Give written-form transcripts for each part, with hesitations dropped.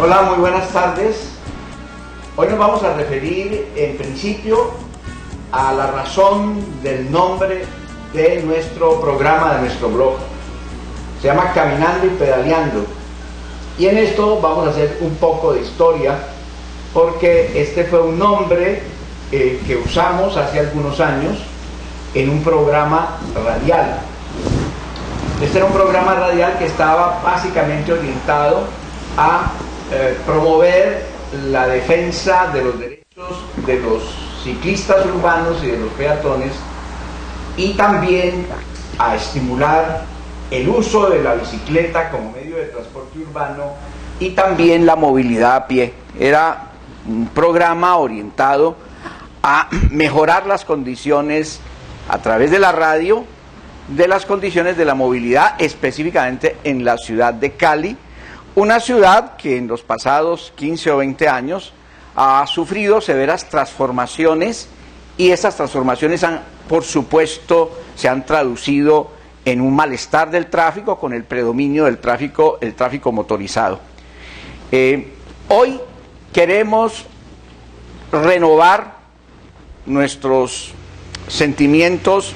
Hola, muy buenas tardes. Hoy nos vamos a referir en principio a la razón del nombre de nuestro programa, de nuestro blog. Se llama Caminando y Pedaleando. Y en esto vamos a hacer un poco de historia, porque este fue un nombre que usamos hace algunos años en un programa radial. Este era un programa radial que estaba básicamente orientado a promover la defensa de los derechos de los ciclistas urbanos y de los peatones, y también a estimular el uso de la bicicleta como medio de transporte urbano y también la movilidad a pie. Era un programa orientado a mejorar las condiciones a través de la radio, de las condiciones de la movilidad, específicamente en la ciudad de Cali, una ciudad que en los pasados 15 o 20 años ha sufrido severas transformaciones, y estas transformaciones por supuesto, se han traducido en un malestar del tráfico, con el predominio del tráfico, el tráfico motorizado. Hoy queremos renovar nuestros sentimientos,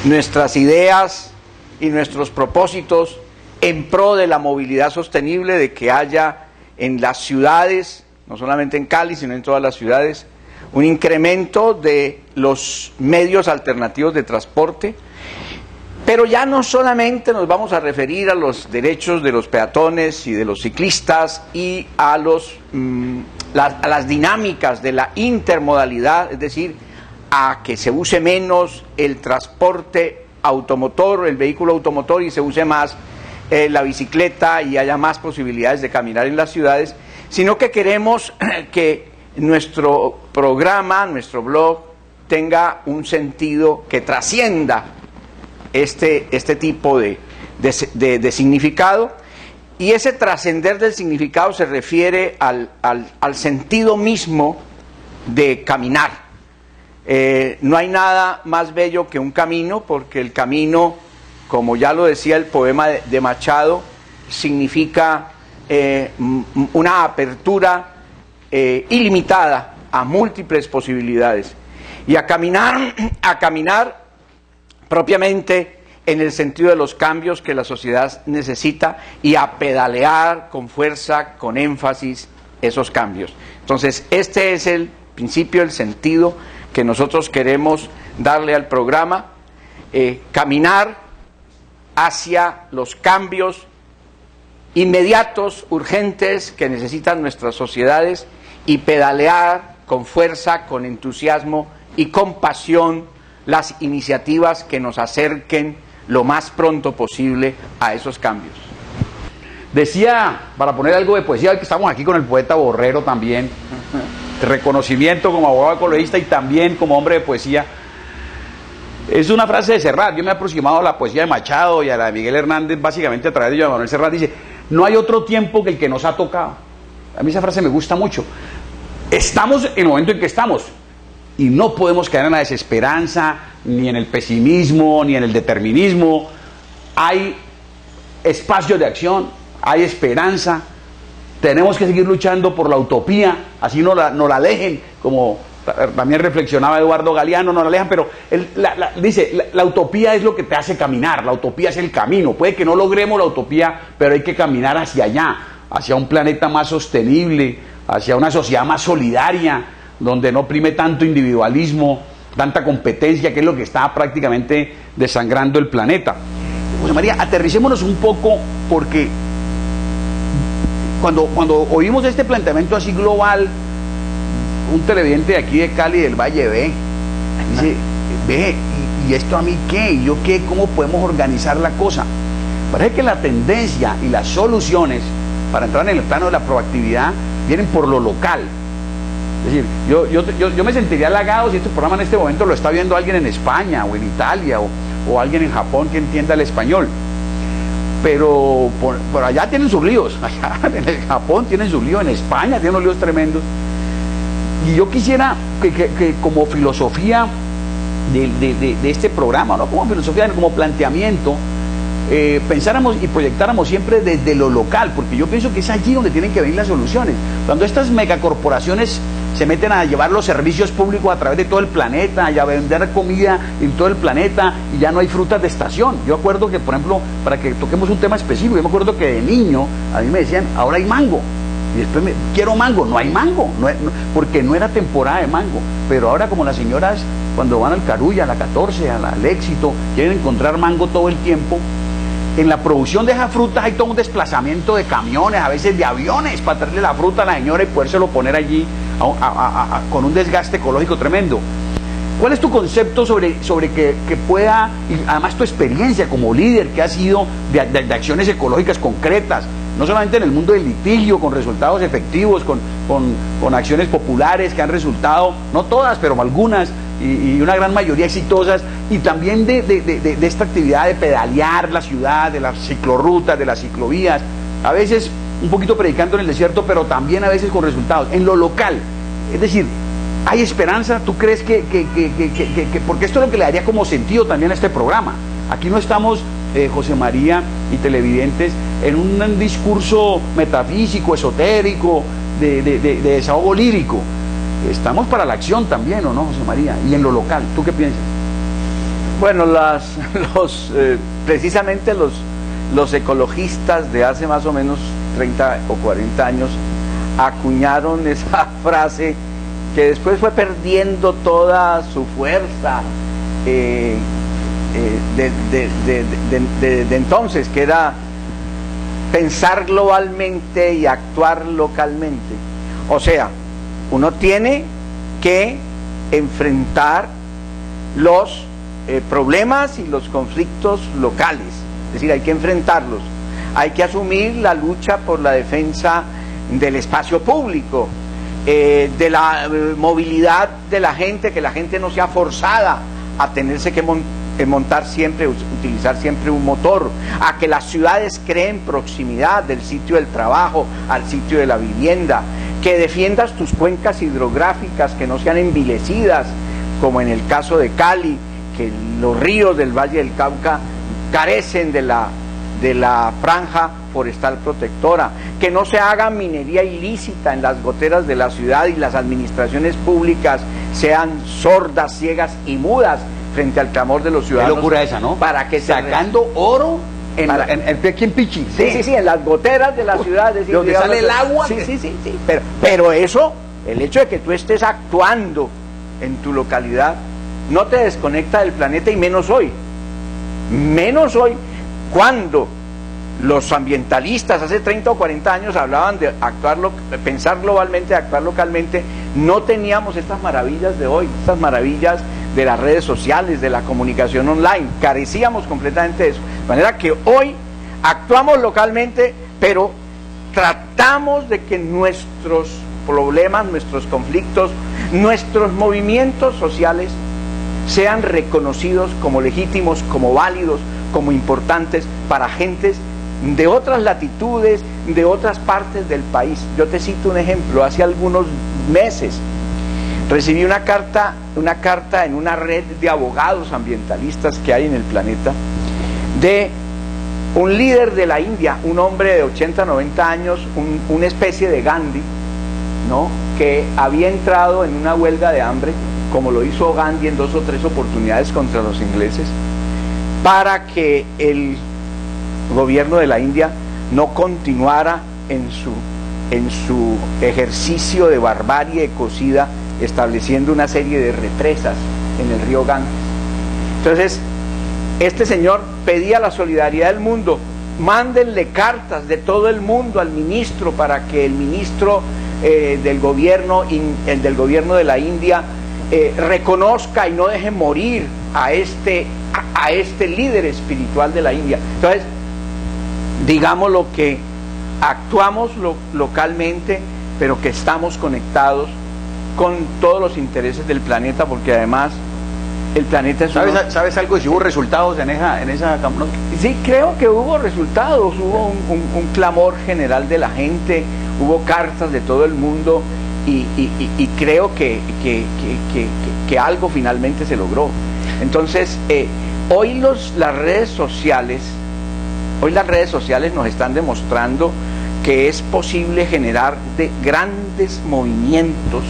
nuestras ideas y nuestros propósitos en pro de la movilidad sostenible, de que haya en las ciudades, no solamente en Cali, sino en todas las ciudades, un incremento de los medios alternativos de transporte. Pero ya no solamente nos vamos a referir a los derechos de los peatones y de los ciclistas y a las dinámicas de la intermodalidad, es decir, a que se use menos el transporte automotor, el vehículo automotor, y se use más la bicicleta y haya más posibilidades de caminar en las ciudades, sino que queremos que nuestro programa, nuestro blog, tenga un sentido que trascienda este tipo de significado, y ese trascender del significado se refiere al sentido mismo de caminar. No hay nada más bello que un camino, porque el camino, como ya lo decía el poema de Machado, significa una apertura ilimitada a múltiples posibilidades, y a caminar propiamente en el sentido de los cambios que la sociedad necesita, y a pedalear con fuerza, con énfasis, esos cambios. Entonces, este es el principio, el sentido que nosotros queremos darle al programa: caminar hacia los cambios inmediatos, urgentes, que necesitan nuestras sociedades, y pedalear con fuerza, con entusiasmo y con pasión las iniciativas que nos acerquen lo más pronto posible a esos cambios. Decía, para poner algo de poesía, que estamos aquí con el poeta Borrero también, reconocimiento como abogado ecologista y también como hombre de poesía. Es una frase de Serrat. Yo me he aproximado a la poesía de Machado y a la de Miguel Hernández básicamente a través de Joan Manuel Serrat. Dice: no hay otro tiempo que el que nos ha tocado. A mí esa frase me gusta mucho. Estamos en el momento en que estamos, y no podemos caer en la desesperanza, ni en el pesimismo, ni en el determinismo. Hay espacios de acción, hay esperanza. Tenemos que seguir luchando por la utopía, así no la alejen, como también reflexionaba Eduardo Galeano, no la alejan, pero dice, la utopía es lo que te hace caminar, la utopía es el camino. Puede que no logremos la utopía, pero hay que caminar hacia allá, hacia un planeta más sostenible, hacia una sociedad más solidaria, donde no prime tanto individualismo, tanta competencia, que es lo que está prácticamente desangrando el planeta. José María, aterricémonos un poco, porque cuando oímos este planteamiento así global, un televidente de aquí de Cali, del Valle, dice: ¿y esto a mí qué? ¿Y yo qué? ¿Cómo podemos organizar la cosa? Parece que la tendencia y las soluciones para entrar en el plano de la proactividad vienen por lo local. Es decir, yo me sentiría halagado si este programa en este momento lo está viendo alguien en España o en Italia o alguien en Japón que entienda el español. Pero por allá tienen sus líos, allá en el Japón tienen sus líos, en España tienen unos líos tremendos. Y yo quisiera que como filosofía de este programa, no como filosofía, sino como planteamiento, pensáramos y proyectáramos siempre desde lo local, porque yo pienso que es allí donde tienen que venir las soluciones. Cuando estas megacorporaciones se meten a llevar los servicios públicos a través de todo el planeta, y a vender comida en todo el planeta, y ya no hay frutas de estación. Yo acuerdo que, por ejemplo, para que toquemos un tema específico, yo me acuerdo que de niño a mí me decían, ahora hay mango. Y después quiero mango, no hay mango, porque no era temporada de mango. Pero ahora, como las señoras cuando van al Carulla, a la 14, al Éxito, quieren encontrar mango todo el tiempo, en la producción de esas frutas hay todo un desplazamiento de camiones, a veces de aviones, para traerle la fruta a la señora y podérselo poner allí con un desgaste ecológico tremendo. ¿Cuál es tu concepto sobre que pueda, y además tu experiencia como líder que has sido de acciones ecológicas concretas, no solamente en el mundo del litigio, con resultados efectivos, con acciones populares que han resultado, no todas, pero algunas, y una gran mayoría exitosas, y también de esta actividad de pedalear la ciudad, de las ciclorrutas, de las ciclovías, a veces un poquito predicando en el desierto, pero también a veces con resultados, en lo local? Es decir, ¿hay esperanza? ¿Tú crees que porque esto es lo que le daría como sentido también a este programa? Aquí no estamos, José María y televidentes, en un discurso metafísico, esotérico, de desahogo lírico. Estamos para la acción también, ¿o no, José María? Y en lo local, ¿tú qué piensas? Bueno, precisamente los ecologistas de hace más o menos 30 o 40 años acuñaron esa frase que después fue perdiendo toda su fuerza de entonces, que era pensar globalmente y actuar localmente. O sea, uno tiene que enfrentar los problemas y los conflictos locales, es decir, hay que enfrentarlos, hay que asumir la lucha por la defensa del espacio público, de la movilidad de la gente, que la gente no sea forzada a tenerse que montar siempre, utilizar siempre un motor, a que las ciudades creen proximidad del sitio del trabajo al sitio de la vivienda, que defiendas tus cuencas hidrográficas, que no sean envilecidas, como en el caso de Cali, que los ríos del Valle del Cauca carecen de la franja forestal protectora, que no se haga minería ilícita en las goteras de la ciudad y las administraciones públicas sean sordas, ciegas y mudas frente al clamor de los ciudadanos. Qué locura esa, ¿no? Para que sacando oro aquí en Pichi. Sí, en las goteras de la ciudad. Es decir, donde sale el agua. Sí. Pero eso, el hecho de que tú estés actuando en tu localidad, no te desconecta del planeta, y menos hoy. Menos hoy, cuando los ambientalistas hace 30 o 40 años hablaban de pensar globalmente, actuar localmente, no teníamos estas maravillas de hoy, estas maravillas de las redes sociales, de la comunicación online, carecíamos completamente de eso. De manera que hoy actuamos localmente, pero tratamos de que nuestros problemas, nuestros conflictos, nuestros movimientos sociales sean reconocidos como legítimos, como válidos, como importantes para gentes de otras latitudes, de otras partes del país. Yo te cito un ejemplo. Hace algunos meses recibí una carta en una red de abogados ambientalistas que hay en el planeta, de un líder de la India, un hombre de 80, 90 años, una especie de Gandhi, ¿no?, que había entrado en una huelga de hambre, como lo hizo Gandhi en 2 o 3 oportunidades contra los ingleses, para que el gobierno de la India no continuara en su ejercicio de barbarie ecocida, estableciendo una serie de represas en el río Ganges. Entonces, este señor pedía la solidaridad del mundo. Mándenle cartas de todo el mundo al ministro, para que el ministro del gobierno de la India reconozca y no deje morir a este líder espiritual de la India. Entonces, digamos lo que actuamos localmente, pero que estamos conectados con todos los intereses del planeta, porque además el planeta es ¿Sabes algo? Si hubo resultados en esa campaña. Sí, creo que hubo resultados, hubo un clamor general de la gente, hubo cartas de todo el mundo, y creo que algo finalmente se logró. Entonces, hoy las redes sociales Hoy las redes sociales nos están demostrando que es posible generar grandes movimientos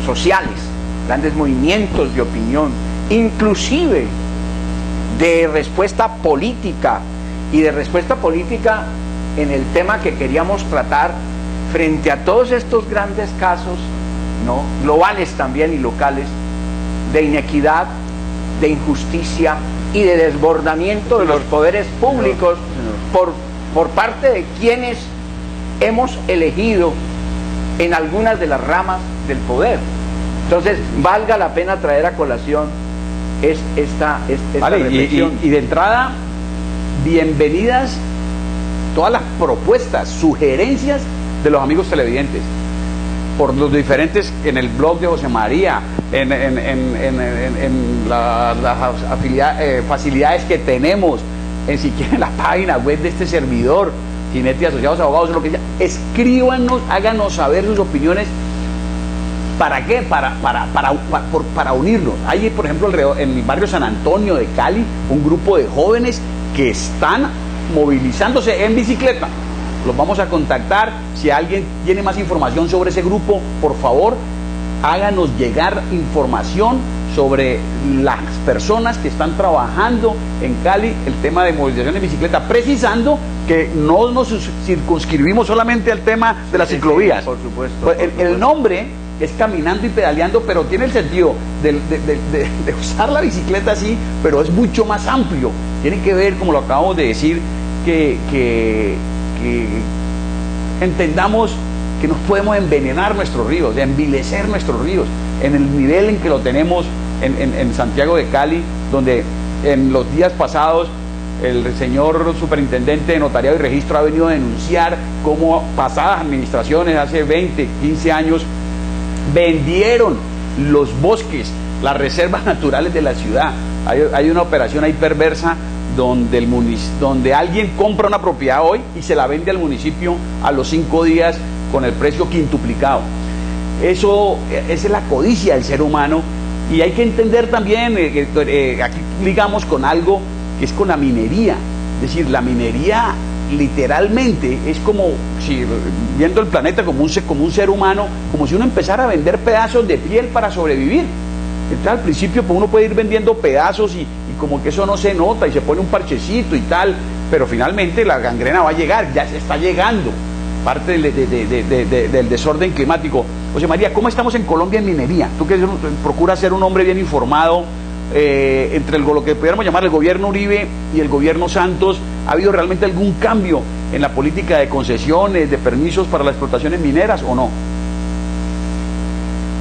sociales, grandes movimientos de opinión, inclusive de respuesta política, y de respuesta política en el tema que queríamos tratar frente a todos estos grandes casos, ¿no?, globales también y locales, de inequidad, de injusticia y de desbordamiento de los poderes públicos por parte de quienes hemos elegido en algunas de las ramas del poder. Entonces, valga la pena traer a colación esta vale, reflexión. Y de entrada, bienvenidas todas las propuestas, sugerencias de los amigos televidentes, por los diferentes, en el blog de José María, en las facilidades que tenemos, en siquiera en la página web de este servidor, Ginetti Asociados Abogados, lo que sea. Escríbanos, háganos saber sus opiniones. ¿Para qué? Para unirnos. Hay, por ejemplo, en el barrio San Antonio de Cali, un grupo de jóvenes que están movilizándose en bicicleta. Los vamos a contactar. Si alguien tiene más información sobre ese grupo, por favor, háganos llegar información sobre las personas que están trabajando en Cali el tema de movilización en bicicleta, precisando que no nos circunscribimos solamente al tema de las ciclovías. Sí, por supuesto. Pues el nombre es caminando y pedaleando, pero tiene el sentido de usar la bicicleta así, pero es mucho más amplio. Tiene que ver, como lo acabamos de decir, que entendamos que nos podemos envenenar nuestros ríos, de envilecer nuestros ríos, en el nivel en que lo tenemos en Santiago de Cali, donde en los días pasados el señor superintendente de Notariado y Registro ha venido a denunciar cómo pasadas administraciones, hace 20, 15 años, vendieron los bosques, las reservas naturales de la ciudad. Hay una operación ahí perversa donde alguien compra una propiedad hoy y se la vende al municipio a los 5 días con el precio quintuplicado. Esa es la codicia del ser humano, y hay que entender también, aquí ligamos con algo que es con la minería. Es decir, la minería literalmente es como si, viendo el planeta como un ser humano, como si uno empezara a vender pedazos de piel para sobrevivir. Entonces, al principio pues, uno puede ir vendiendo pedazos y como que eso no se nota y se pone un parchecito y tal, pero finalmente la gangrena va a llegar, ya se está llegando, parte del desorden climático. José María, ¿cómo estamos en Colombia en minería? Tú que procuras ser un hombre bien informado, entre lo que pudiéramos llamar el gobierno Uribe y el gobierno Santos, ¿ha habido realmente algún cambio en la política de concesiones, de permisos para las explotaciones mineras o no?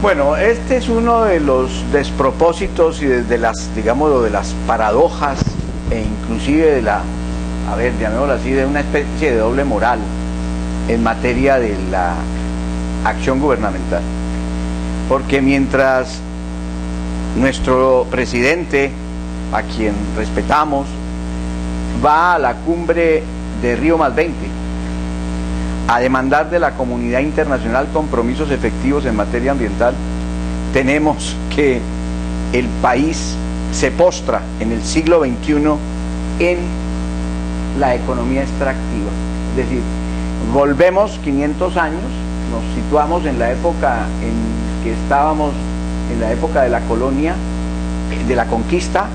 Bueno, este es uno de los despropósitos y de las, digamos, de las paradojas, e inclusive llamémoslo así, de una especie de doble moral en materia de la acción gubernamental. Porque mientras nuestro presidente, a quien respetamos, va a la cumbre de Río +20 a demandar de la comunidad internacional compromisos efectivos en materia ambiental, tenemos que el país se postra en el siglo XXI en la economía extractiva. Es decir, volvemos 500 años, nos situamos en la época en que estábamos, en la época de la colonia, de la conquista,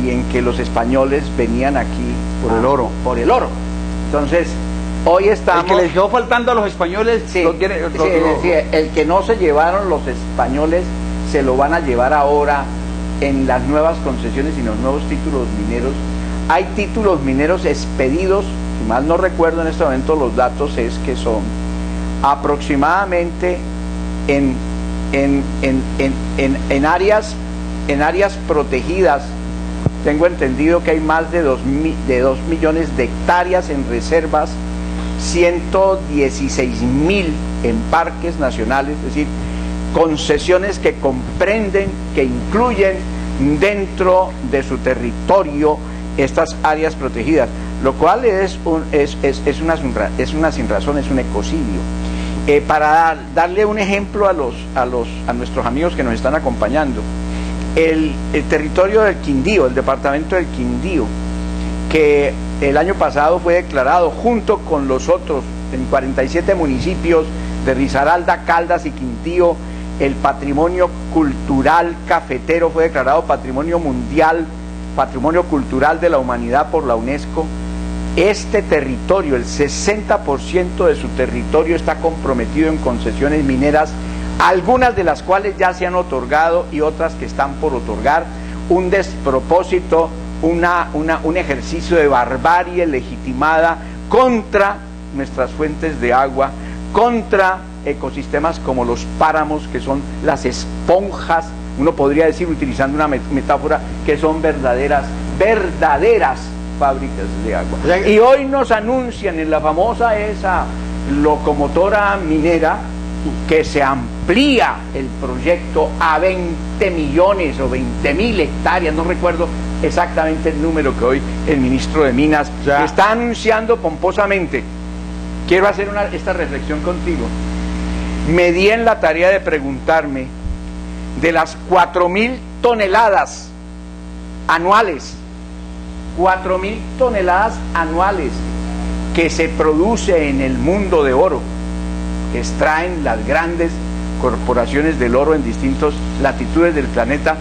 y en que los españoles venían aquí por el oro. Entonces, hoy estamos... El que les quedó faltando a los españoles, sí, el que no se llevaron los españoles, se lo van a llevar ahora en las nuevas concesiones y los nuevos títulos mineros. Hay títulos mineros expedidos, si mal no recuerdo en este momento los datos, es que son aproximadamente en áreas protegidas. Tengo entendido que hay más de 2 millones de hectáreas en reservas, 116.000 en parques nacionales, es decir, concesiones que comprenden, que incluyen dentro de su territorio estas áreas protegidas, lo cual es una sinrazón, es un ecocidio. Para darle un ejemplo a nuestros amigos que nos están acompañando, el territorio del Quindío, el departamento del Quindío, que el año pasado fue declarado junto con los otros en 47 municipios de Risaralda, Caldas y Quintío, el patrimonio cultural cafetero fue declarado patrimonio mundial, patrimonio cultural de la humanidad por la UNESCO. Este territorio, el 60% de su territorio está comprometido en concesiones mineras, algunas de las cuales ya se han otorgado y otras que están por otorgar. Un despropósito, un ejercicio de barbarie legitimada contra nuestras fuentes de agua, contra ecosistemas como los páramos, que son las esponjas, uno podría decir, utilizando una metáfora, que son verdaderas fábricas de agua. O sea, y hoy nos anuncian en la famosa esa locomotora minera que se amplía el proyecto a 20 millones o 20.000 hectáreas, no recuerdo exactamente el número que hoy el ministro de Minas está anunciando pomposamente. Quiero hacer esta reflexión contigo. Me di en la tarea de preguntarme, de las 4.000 toneladas anuales, 4.000 toneladas anuales que se produce en el mundo de oro, que extraen las grandes corporaciones del oro en distintas latitudes del planeta,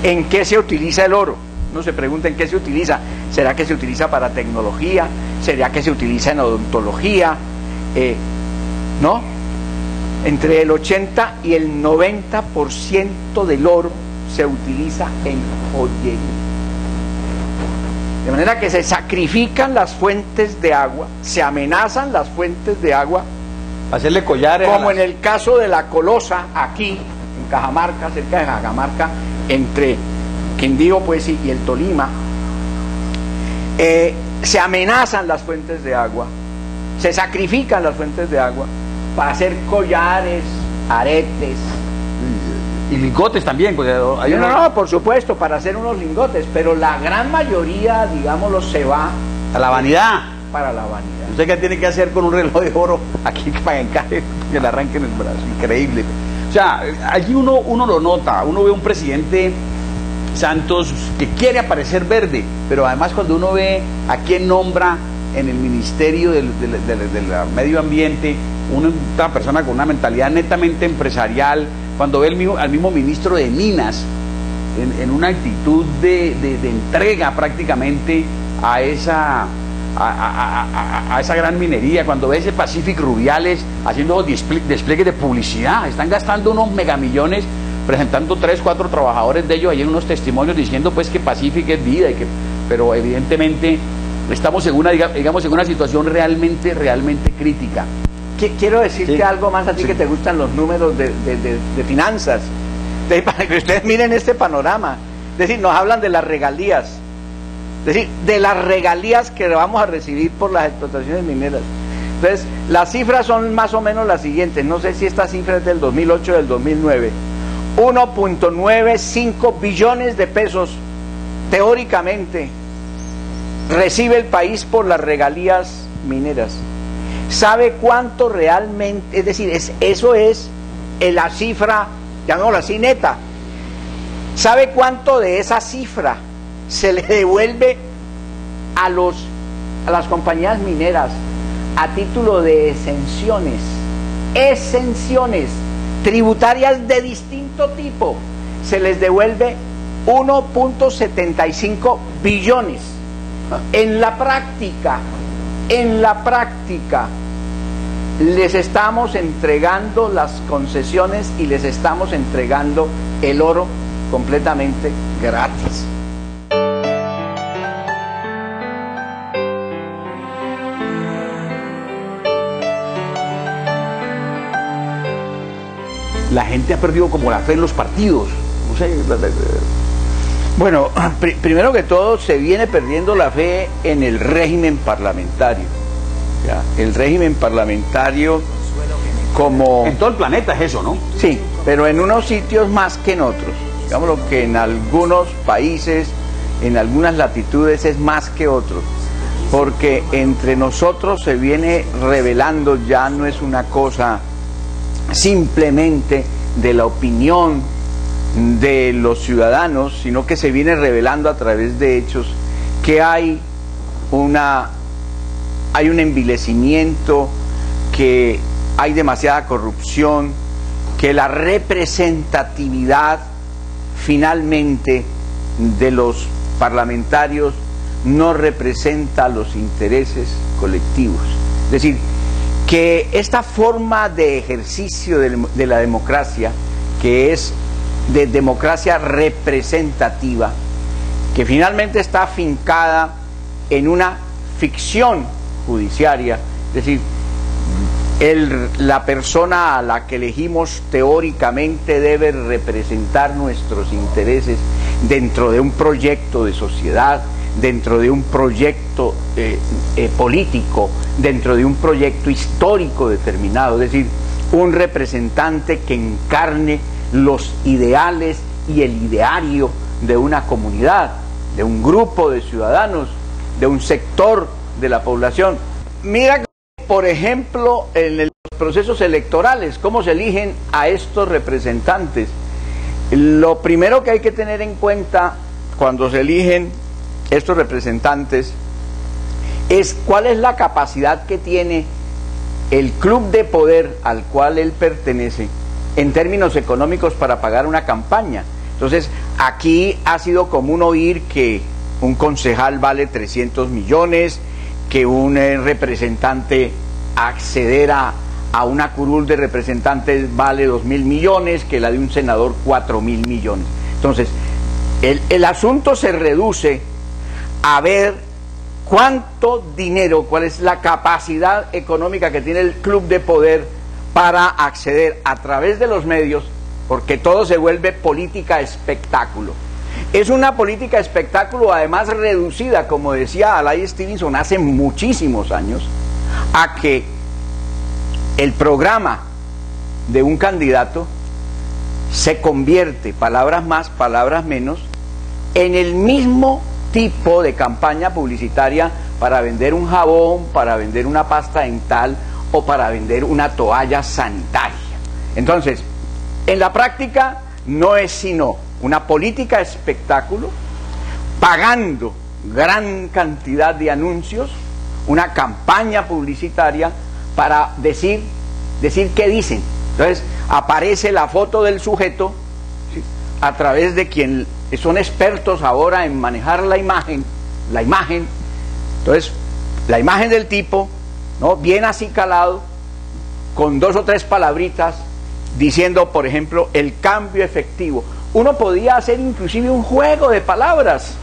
¿en qué se utiliza el oro? Uno se pregunta en qué se utiliza. ¿Será que se utiliza para tecnología? ¿Será que se utiliza en odontología? ¿No? Entre el 80 y el 90% del oro se utiliza en joyería. De manera que se sacrifican las fuentes de agua, se amenazan las fuentes de agua, hacerle collares, como en el caso de la Colosa, aquí en Cajamarca, cerca de Cajamarca, entre Quindío pues y el Tolima. Se amenazan las fuentes de agua, se sacrifican las fuentes de agua para hacer collares, aretes y lingotes también, pues, no, por supuesto, para hacer unos lingotes, pero la gran mayoría, digámoslo, se va a la vanidad. Para la vanidad. ¿Usted qué tiene que hacer con un reloj de oro aquí para que le arranquen el brazo? Increíble. O sea, allí uno lo nota, uno ve un presidente Santos que quiere aparecer verde, pero además cuando uno ve a quién nombra en el Ministerio del Medio Ambiente, una persona con una mentalidad netamente empresarial, cuando ve al mismo ministro de Minas en una actitud de entrega prácticamente a esa gran minería, cuando ve ese Pacific Rubiales haciendo despliegues de publicidad, están gastando unos megamillones presentando 3, 4 trabajadores de ellos ahí en unos testimonios diciendo pues que Pacific es vida, pero evidentemente estamos en una situación realmente crítica. Quiero decirte algo más a ti que te gustan los números de finanzas, para que ustedes miren este panorama. Es decir, nos hablan de las regalías, es decir, de las regalías que vamos a recibir por las explotaciones mineras. Entonces, las cifras son más o menos las siguientes, no sé si esta cifra es del 2008 o del 2009. 1.95 billones de pesos, teóricamente, recibe el país por las regalías mineras. ¿Sabe cuánto realmente? Es decir, eso es la cifra, llamémoslo así, neta. ¿Sabe cuánto de esa cifra se le devuelve a las compañías mineras a título de exenciones tributarias de distinto tipo? Se les devuelve 1.75 billones. En la práctica, les estamos entregando las concesiones y les estamos entregando el oro completamente gratis. La gente ha perdido como la fe en los partidos. No sé. Bueno, primero que todo se viene perdiendo la fe en el régimen parlamentario. ¿Ya? El régimen parlamentario como... En todo el planeta es eso, ¿no? Sí, pero en unos sitios más que en otros. Digámoslo que en algunos países, en algunas latitudes es más que otros. Porque entre nosotros se viene revelando, ya no es una cosa simplemente de la opinión de los ciudadanos, sino que se viene revelando a través de hechos que hay hay un envilecimiento, que hay demasiada corrupción, que la representatividad finalmente de los parlamentarios no representa los intereses colectivos. Es decir, que esta forma de ejercicio de la democracia, que es de democracia representativa, que finalmente está afincada en una ficción judiciaria, es decir, la persona a la que elegimos teóricamente debe representar nuestros intereses dentro de un proyecto de sociedad, dentro de un proyecto político, dentro de un proyecto histórico determinado, es decir, un representante que encarne los ideales y el ideario de una comunidad, de un grupo de ciudadanos, de un sector de la población. Mira, por ejemplo, en los procesos electorales, cómo se eligen a estos representantes. Lo primero que hay que tener en cuenta cuando se eligen estos representantes es cuál es la capacidad que tiene el club de poder al cual él pertenece en términos económicos para pagar una campaña. Entonces, aquí ha sido común oír que un concejal vale 300 millones, que un representante acceder a una curul de representantes vale 2.000 millones, que la de un senador 4.000 millones. Entonces, el asunto se reduce a ver cuánto dinero, cuál es la capacidad económica que tiene el club de poder para acceder a través de los medios, porque todo se vuelve política espectáculo. Es una política espectáculo además reducida, como decía Alay Stevenson hace muchísimos años, a que el programa de un candidato se convierte, palabras más, palabras menos, en el mismo tipo de campaña publicitaria para vender un jabón, para vender una pasta dental o para vender una toalla sanitaria. Entonces, en la práctica no es sino una política espectáculo, pagando gran cantidad de anuncios, una campaña publicitaria para decir qué dicen. Entonces aparece la foto del sujeto, ¿sí?, a través de quien son expertos ahora en manejar la imagen. Entonces la imagen del tipo, ¿no?, bien acicalado, con 2 o 3 palabritas, diciendo, por ejemplo, el cambio efectivo. Uno podía hacer inclusive un juego de palabras,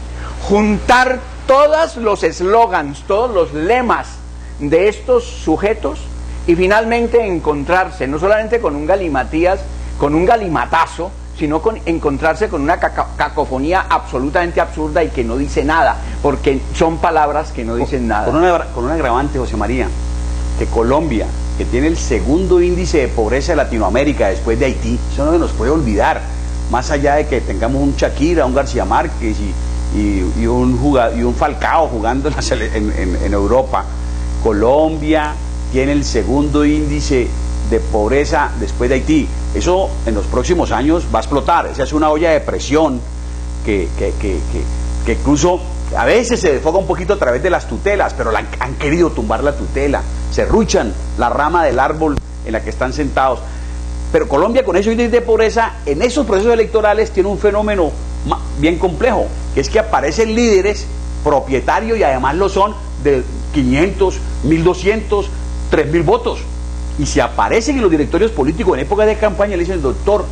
juntar todos los eslogans, todos los lemas de estos sujetos y finalmente encontrarse no solamente con un galimatías, con un galimatazo, sino encontrarse con una cacofonía absolutamente absurda y que no dice nada, porque son palabras que no dicen nada. Con un agravante, José María, que Colombia, que tiene el segundo índice de pobreza de Latinoamérica después de Haití, eso no se nos puede olvidar, más allá de que tengamos un Shakira, un García Márquez y un Falcao jugando en Europa. Colombia tiene el segundo índice de pobreza después de Haití. Eso en los próximos años va a explotar. Esa es una olla de presión que incluso a veces se desfoga un poquito a través de las tutelas, pero han querido tumbar la tutela, serruchan la rama del árbol en la que están sentados. Pero Colombia, con ese índice de pobreza, en esos procesos electorales tiene un fenómeno bien complejo, que es que aparecen líderes propietarios, y además lo son, de 500, 1.200, 3.000 votos. Y si aparecen en los directorios políticos en época de campaña, le dicen: doctor,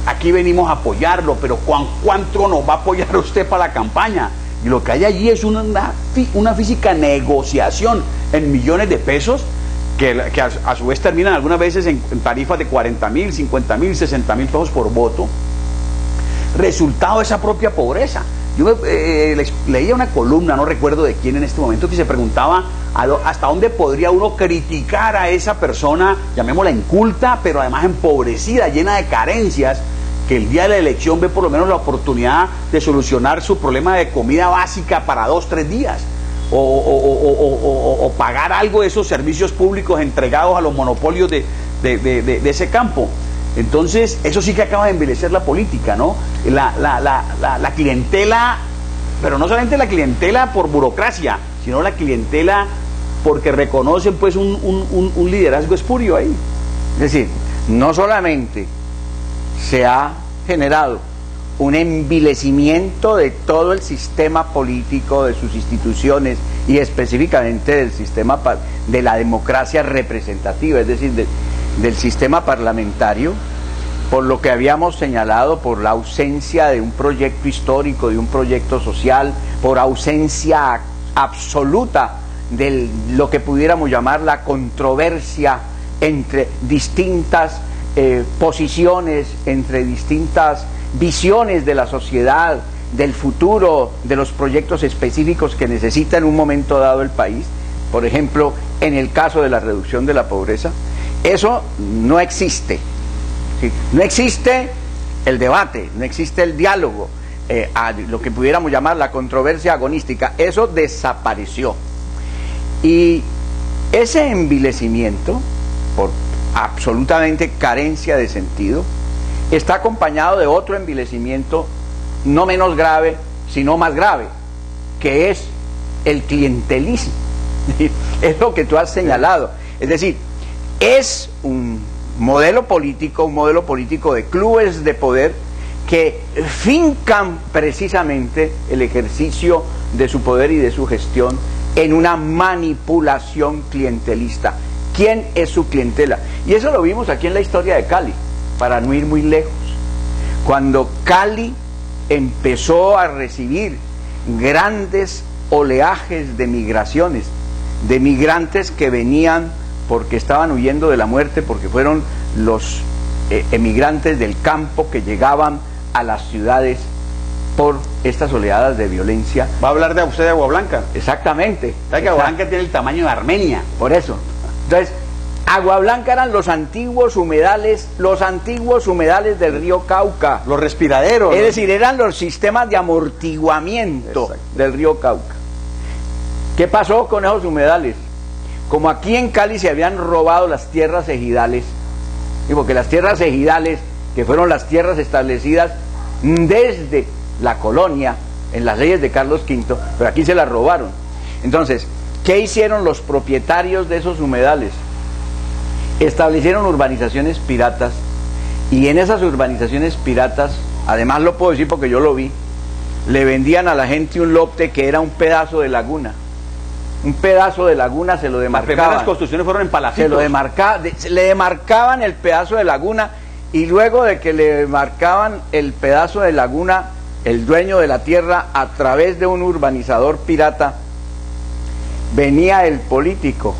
aquí venimos a apoyarlo, pero ¿cuánto nos va a apoyar usted para la campaña? Y lo que hay allí es una física negociación en millones de pesos, que a su vez terminan algunas veces en tarifas de 40.000, 50.000, 60.000 pesos por voto, resultado de esa propia pobreza. Yo leía una columna, no recuerdo de quién en este momento, que se preguntaba hasta dónde podría uno criticar a esa persona, llamémosla inculta, pero además empobrecida, llena de carencias, que el día de la elección ve por lo menos la oportunidad de solucionar su problema de comida básica para 2 o 3 días, o pagar algo de esos servicios públicos entregados a los monopolios de ese campo. Entonces, eso sí que acaba de envilecer la política, ¿no? La clientela, pero no solamente la clientela por burocracia, sino la clientela porque reconocen pues un liderazgo espurio ahí. Es decir, no solamente se ha generado un envilecimiento de todo el sistema político, de sus instituciones y específicamente del sistema de la democracia representativa, es decir, del sistema parlamentario, por lo que habíamos señalado, por la ausencia de un proyecto histórico, de un proyecto social, por ausencia absoluta de lo que pudiéramos llamar la controversia entre distintas posiciones, entre distintas visiones de la sociedad, del futuro, de los proyectos específicos que necesita en un momento dado el país. Por ejemplo, en el caso de la reducción de la pobreza, eso no existe. ¿Sí? No existe el debate, no existe el diálogo, lo que pudiéramos llamar la controversia agonística, eso desapareció. Y ese envilecimiento, por absolutamente carencia de sentido, está acompañado de otro envilecimiento no menos grave, sino más grave, que es el clientelismo. Es lo que tú has señalado. Es decir, es un modelo político de clubes de poder que fincan precisamente el ejercicio de su poder y de su gestión en una manipulación clientelista. ¿Quién es su clientela? Y eso lo vimos aquí en la historia de Cali, para no ir muy lejos. Cuando Cali empezó a recibir grandes oleajes de migraciones, de migrantes que venían porque estaban huyendo de la muerte, porque fueron los emigrantes del campo que llegaban a las ciudades por estas oleadas de violencia. ¿Va a hablar de usted de Agua Blanca? Exactamente. ¿Sabe que Agua Blanca tiene el tamaño de Armenia? Por eso. Entonces, Agua Blanca eran los antiguos humedales del río Cauca. Los respiraderos. Es decir, eran los sistemas de amortiguamiento del río Cauca. ¿Qué pasó con esos humedales? Como aquí en Cali se habían robado las tierras ejidales, y porque las tierras ejidales, que fueron las tierras establecidas desde la colonia, en las leyes de Carlos V, pero aquí se las robaron. Entonces, ¿qué hicieron los propietarios de esos humedales? Establecieron urbanizaciones piratas, y en esas urbanizaciones piratas, además lo puedo decir porque yo lo vi, le vendían a la gente un lote que era un pedazo de laguna. Un pedazo de laguna se lo demarcaban. Las primeras construcciones fueron en palacitos. Le demarcaban el pedazo de laguna, y luego de que le demarcaban el pedazo de laguna, el dueño de la tierra, a través de un urbanizador pirata, venía el político.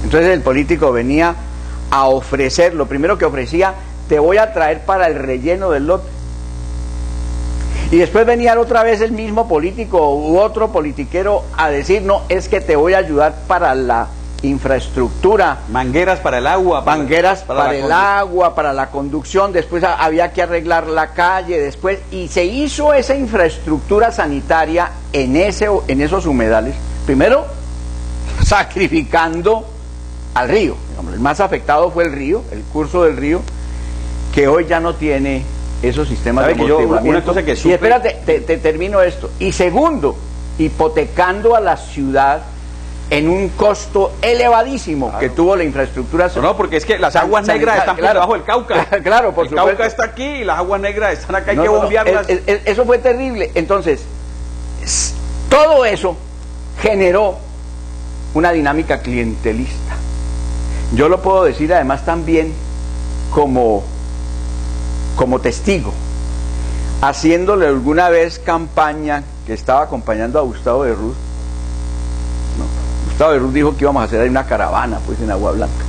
Entonces el político venía a ofrecer, lo primero que ofrecía, te voy a traer para el relleno del lote. Y después venía otra vez el mismo político u otro politiquero a decir, no, es que te voy a ayudar para la infraestructura. Mangueras para el agua. Mangueras para el agua, para la conducción. Después había que arreglar la calle, después, y se hizo esa infraestructura sanitaria en esos humedales. Primero, sacrificando al río. El más afectado fue el río, el curso del río, que hoy ya no tiene esos sistemas de amortiguamiento. Una cosa que y espérate, te termino esto. Y segundo, hipotecando a la ciudad en un costo elevadísimo, claro, que tuvo la infraestructura. No, porque es que las aguas negras están por debajo del Cauca. Claro, por supuesto. El Cauca está aquí y las aguas negras están acá, hay que bombearlas. Eso fue terrible. Entonces, todo eso generó una dinámica clientelista. Yo lo puedo decir además también como testigo, haciéndole alguna vez campaña, que estaba acompañando a Gustavo de Ruz. Gustavo de Ruz dijo que íbamos a hacer ahí una caravana pues en Agua Blanca.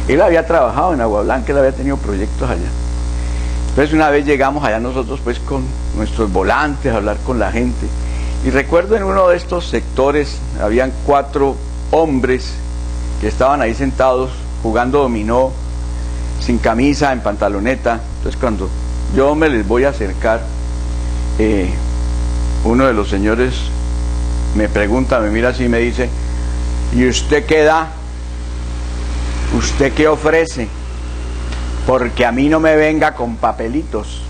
Él había trabajado en Agua Blanca, él había tenido proyectos allá. Entonces una vez llegamos allá nosotros pues con nuestros volantes a hablar con la gente, y recuerdo en uno de estos sectores habían 4 hombres que estaban ahí sentados jugando dominó, sin camisa, en pantaloneta. Entonces cuando yo me les voy a acercar, uno de los señores me pregunta, me mira así y me dice, ¿y usted qué da? ¿Usted qué ofrece? Porque a mí no me venga con papelitos.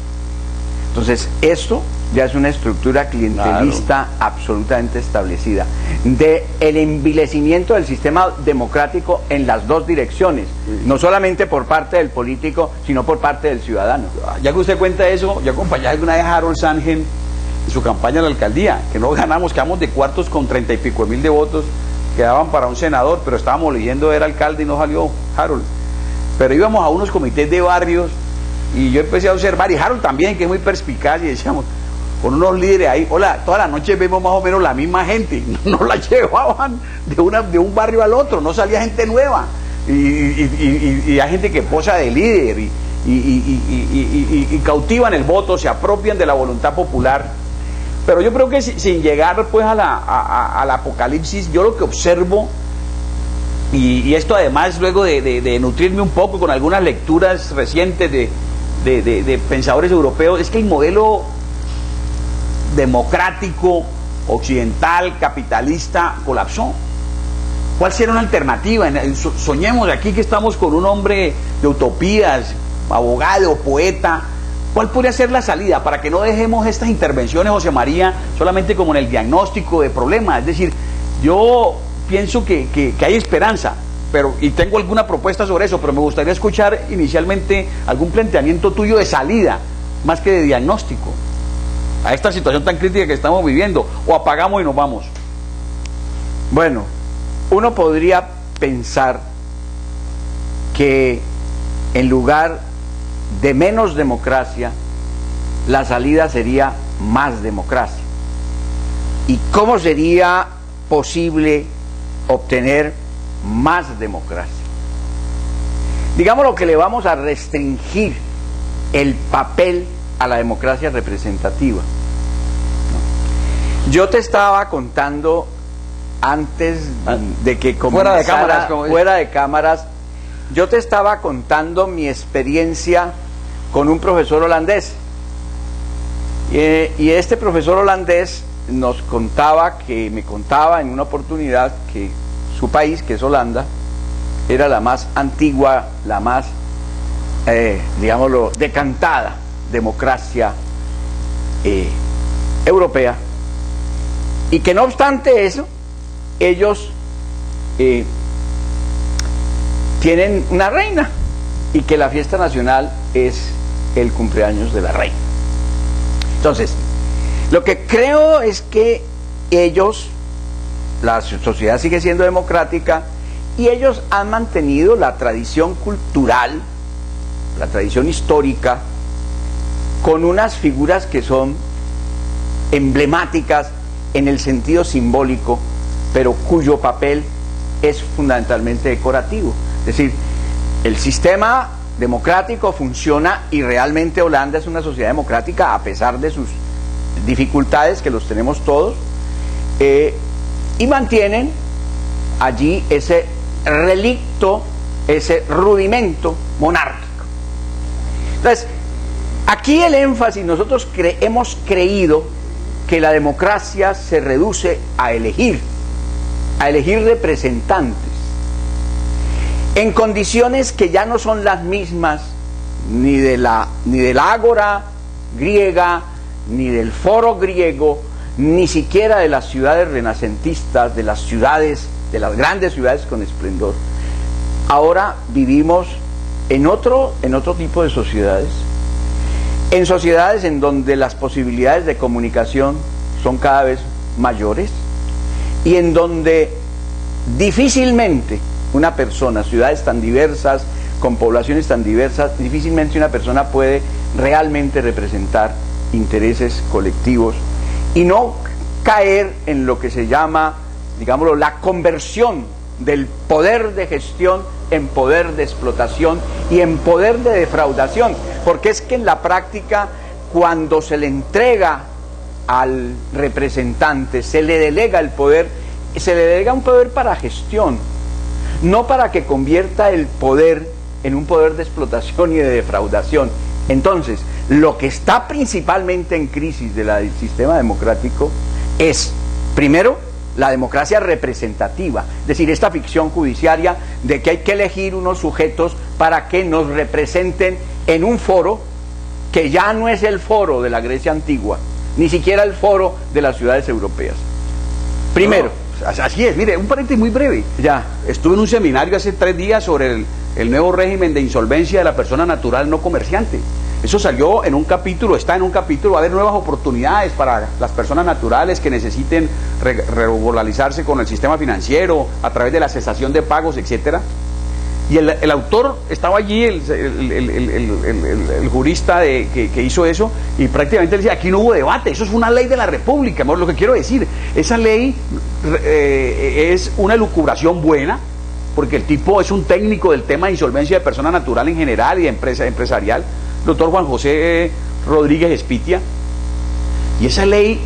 Entonces esto ya es una estructura clientelista, claro, absolutamente establecida. de el envilecimiento del sistema democrático en las dos direcciones, no solamente por parte del político, sino por parte del ciudadano. Ya que usted cuenta eso, yo acompañé alguna vez a Harold Sangen en su campaña en la alcaldía, que no ganamos, quedamos de cuartos con 30 y pico mil de votos, quedaban para un senador, pero estábamos eligiendo era alcalde y no salió Harold. Pero íbamos a unos comités de barrios y yo empecé a observar, y Harold también, que es muy perspicaz, y decíamos, con unos líderes ahí, hola, toda la noche vemos más o menos la misma gente, no la llevaban de un barrio al otro, no salía gente nueva, y hay gente que posa de líder y cautivan el voto, se apropian de la voluntad popular. Pero yo creo que sin llegar pues al apocalipsis, yo lo que observo, y esto además luego de nutrirme un poco con algunas lecturas recientes de pensadores europeos, es que el modelo democrático, occidental, capitalista, colapsó. ¿Cuál será una alternativa? Soñemos aquí que estamos con un hombre de utopías, abogado, poeta. ¿Cuál podría ser la salida para que no dejemos estas intervenciones, José María, solamente como en el diagnóstico de problemas? Es decir, yo pienso que hay esperanza, y tengo alguna propuesta sobre eso, pero me gustaría escuchar inicialmente algún planteamiento tuyo de salida, más que de diagnóstico, a esta situación tan crítica que estamos viviendo. O apagamos y nos vamos. Bueno, uno podría pensar que en lugar de menos democracia, la salida sería más democracia. ¿Y cómo sería posible obtener más democracia? Digamos lo que le vamos a restringir el papel a la democracia representativa. Yo te estaba contando antes de que comenzara, fuera de cámaras, yo te estaba contando mi experiencia con un profesor holandés. Y este profesor holandés me contaba en una oportunidad que su país, que es Holanda, era la más antigua, la más, digámoslo, decantada democracia europea, y que no obstante eso, ellos tienen una reina, y que la fiesta nacional es el cumpleaños de la reina. Entonces, lo que creo es que ellos, la sociedad sigue siendo democrática, y ellos han mantenido la tradición cultural, la tradición histórica, con unas figuras que son emblemáticas en el sentido simbólico, pero cuyo papel es fundamentalmente decorativo. Es decir, el sistema democrático funciona, y realmente Holanda es una sociedad democrática a pesar de sus dificultades, que los tenemos todos, y mantienen allí ese relicto, ese rudimento monárquico. Entonces, aquí el énfasis, nosotros hemos creído que la democracia se reduce a elegir representantes en condiciones que ya no son las mismas ni de la ágora griega, ni del foro griego, ni siquiera de las ciudades renacentistas, de las grandes ciudades con esplendor. Ahora vivimos en otro tipo de sociedades, en sociedades en donde las posibilidades de comunicación son cada vez mayores, y en donde difícilmente una persona, ciudades tan diversas, con poblaciones tan diversas, difícilmente una persona puede realmente representar intereses colectivos y no caer en lo que se llama, digámoslo, la conversión del poder de gestión en poder de explotación y en poder de defraudación, porque es que en la práctica, cuando se le entrega al representante, se le delega el poder, se le delega un poder para gestión, no para que convierta el poder en un poder de explotación y de defraudación. Entonces, lo que está principalmente en crisis del sistema democrático es, primero, la democracia representativa, es decir, esta ficción judiciaria de que hay que elegir unos sujetos para que nos representen en un foro que ya no es el foro de la Grecia antigua, ni siquiera el foro de las ciudades europeas. Primero. Así es, mire, un paréntesis muy breve. Ya. Estuve en un seminario hace 3 días sobre el nuevo régimen de insolvencia de la persona natural no comerciante. Eso salió en un capítulo, está en un capítulo, va a haber nuevas oportunidades para las personas naturales que necesiten regularizarse con el sistema financiero a través de la cesación de pagos, etcétera. Y el autor estaba allí, el jurista que hizo eso, y prácticamente decía, aquí no hubo debate, eso es una ley de la República. Lo que quiero decir, esa ley es una elucubración buena, porque el tipo es un técnico del tema de insolvencia de persona natural en general y de empresarial, doctor Juan José Rodríguez Espitia, y esa ley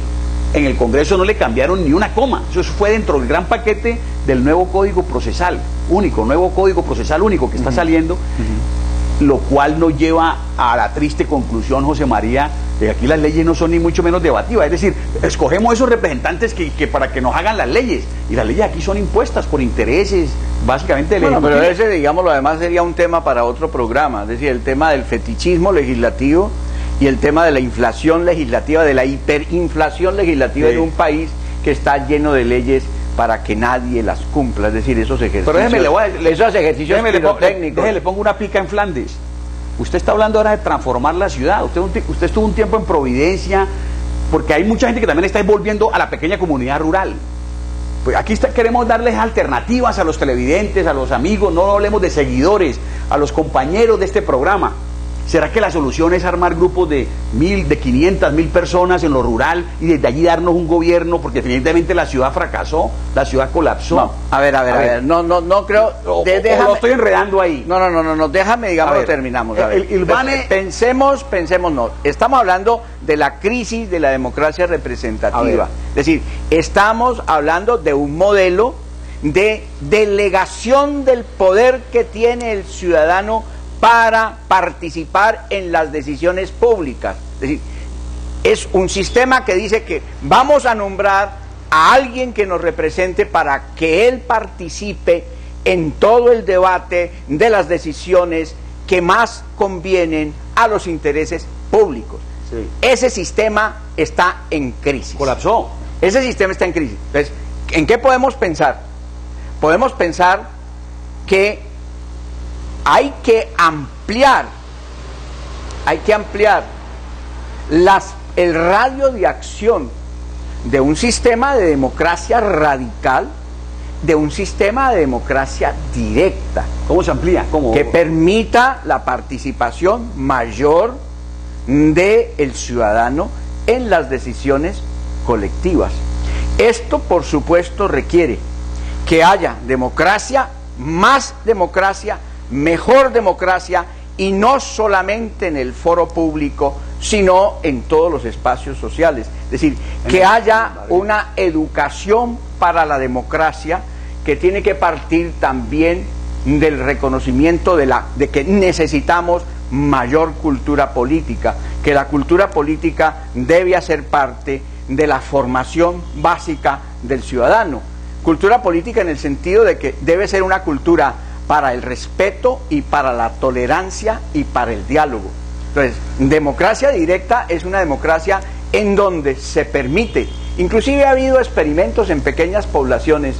en el Congreso no le cambiaron ni una coma. Eso fue dentro del gran paquete del nuevo Código Procesal Único, nuevo Código Procesal Único que está saliendo, lo cual nos lleva a la triste conclusión, José María, de que aquí las leyes no son ni mucho menos debativas. Es decir, escogemos esos representantes que para que nos hagan las leyes, y las leyes aquí son impuestas por intereses, básicamente. Bueno, pero ese, digamos, además sería un tema para otro programa, es decir, el tema del fetichismo legislativo y el tema de la inflación legislativa, de la hiperinflación legislativa en un país que está lleno de leyes para que nadie las cumpla, es decir, esos ejercicios. Pero déjeme, esos ejercicios pirotécnicos. Déjeme, le pongo una pica en Flandes. Usted está hablando ahora de transformar la ciudad. Usted estuvo un tiempo en Providencia, porque hay mucha gente que también está volviendo a la pequeña comunidad rural. Pues aquí queremos darles alternativas a los televidentes, a los amigos, no hablemos de seguidores, a los compañeros de este programa. ¿Será que la solución es armar grupos de 1.000, de 500, 1.000 personas en lo rural y desde allí darnos un gobierno? Porque definitivamente la ciudad fracasó, la ciudad colapsó. No, a ver, no creo. Déjame, lo estoy enredando ahí. No, déjame, digamos, lo terminamos. A ver. Pensemos, no. Estamos hablando de la crisis de la democracia representativa. Es decir, estamos hablando de un modelo de delegación del poder que tiene el ciudadano para participar en las decisiones públicas. Es decir, es un sistema que dice que vamos a nombrar a alguien que nos represente para que él participe en todo el debate de las decisiones que más convienen a los intereses públicos. Sí. Ese sistema está en crisis. Colapsó. Ese sistema está en crisis. Entonces, ¿en qué podemos pensar? Podemos pensar que hay que ampliar el radio de acción de un sistema de democracia radical, de un sistema de democracia directa. ¿Cómo se amplía? ¿Cómo? Que permita la participación mayor del ciudadano en las decisiones colectivas. Esto, por supuesto, requiere que haya democracia, más democracia, mejor democracia, y no solamente en el foro público, sino en todos los espacios sociales. Es decir, que haya una educación para la democracia que tiene que partir también del reconocimiento de que necesitamos mayor cultura política, que la cultura política debe hacer parte de la formación básica del ciudadano. Cultura política en el sentido de que debe ser una cultura para el respeto y para la tolerancia y para el diálogo. Entonces, democracia directa es una democracia en donde se permite, inclusive ha habido experimentos en pequeñas poblaciones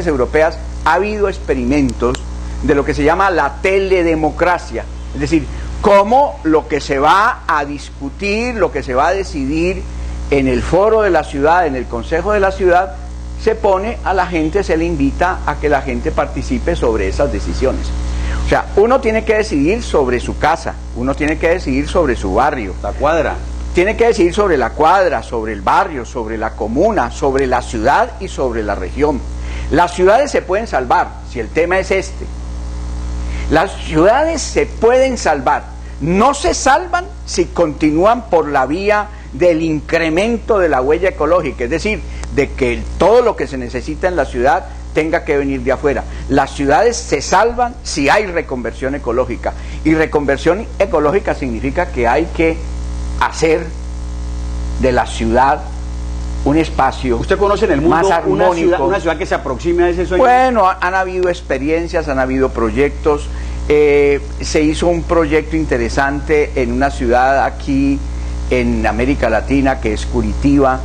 europeas, ha habido experimentos de lo que se llama la teledemocracia, es decir, cómo lo que se va a discutir, lo que se va a decidir en el foro de la ciudad, en el consejo de la ciudad, se pone a la gente, se le invita a que la gente participe sobre esas decisiones. O sea, uno tiene que decidir sobre su casa, uno tiene que decidir sobre su barrio, la cuadra, tiene que decidir sobre la cuadra, sobre el barrio, sobre la comuna, sobre la ciudad y sobre la región. Las ciudades se pueden salvar, si el tema es este. Las ciudades se pueden salvar, no se salvan si continúan por la vía del incremento de la huella ecológica, es decir, de que todo lo que se necesita en la ciudad tenga que venir de afuera. Las ciudades se salvan si hay reconversión ecológica, y reconversión ecológica significa que hay que hacer de la ciudad un espacio. ¿Usted conoce en el mundo más armónico, una ciudad que se aproxime a ese sueño? Bueno, han habido experiencias, han habido proyectos. Se hizo un proyecto interesante en una ciudad aquí en América Latina, que es Curitiba.